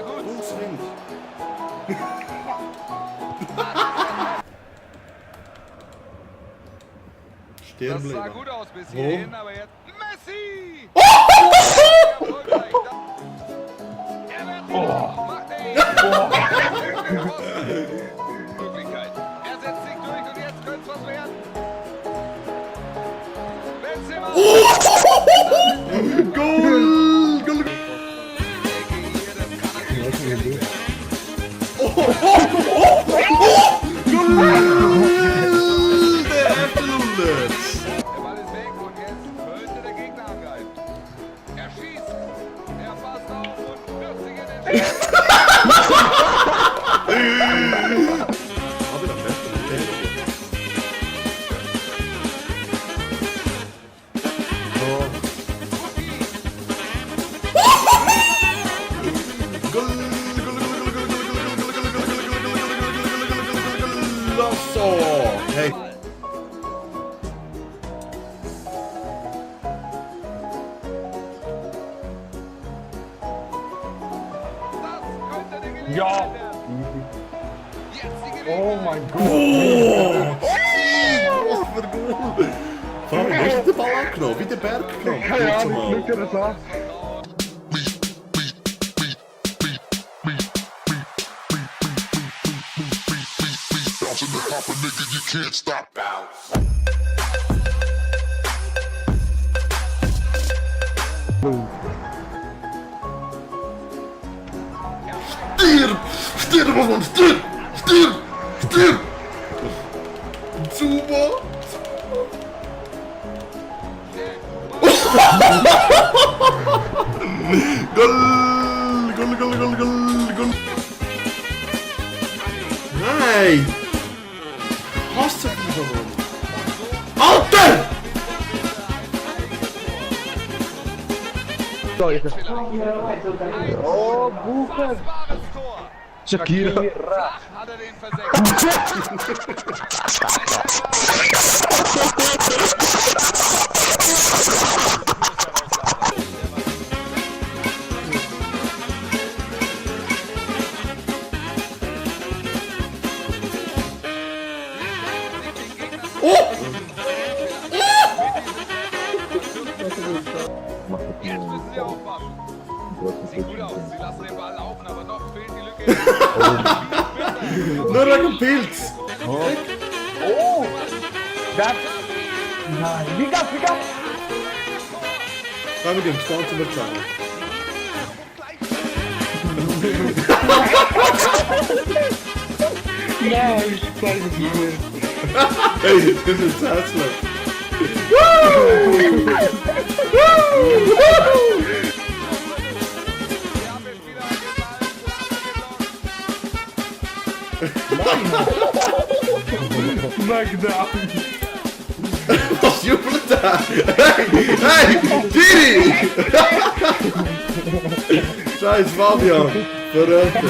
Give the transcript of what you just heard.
war gut. Links. Stehen Das sah bleiben. gut aus bis Wo? hierhin, aber jetzt Messi! Er wird macht Möglichkeit. Er setzt sich durch und jetzt könnte es was werden. Benzema! Goal! Goal! Der erste Lunde! Der Ball ist weg und jetzt könnte der Gegner angreifen. Er schießt, er passt auf und wirft sich in den Schuss. Aber der beste Hey. Das könnte die Gelegenheit Ja. werden. Jetzt die Oh Gelegenheit. mein Gott. Was für Goal! Vor allem, hast du den Ball angenommen? Wie der Berg genommen? Keine Kurz Ahnung, mal. schau dir das an. Bouncing the hopper, nigga, you can't stop. Bounce. Stirb! Stirb, Mann! Stirb! Stirb! Stirb! Zuba! Goal! Goal, goal, goal, goal, goal! Nein! Hast du die gewonnen? Alter! Oh, Bucher. Wahres Tor. Shakira. Flach hat er den versenkt. Jetzt müssen sie aufpassen. Sieht gut aus. Sie lassen den Ball laufen, aber noch fehlt die Lücke. Nur wegen Pilz! Oh. Das. Nein. Wie gab's? Komm, wir gehen gespannt zum Bezahlen. Nein, ich zeige es dir. Hey, das ist herzlich! Wir haben jetzt wieder einen Ball. Magda. Was jubelt da? Hey! Hey! Giri! Scheiß Fabian! Verrückt!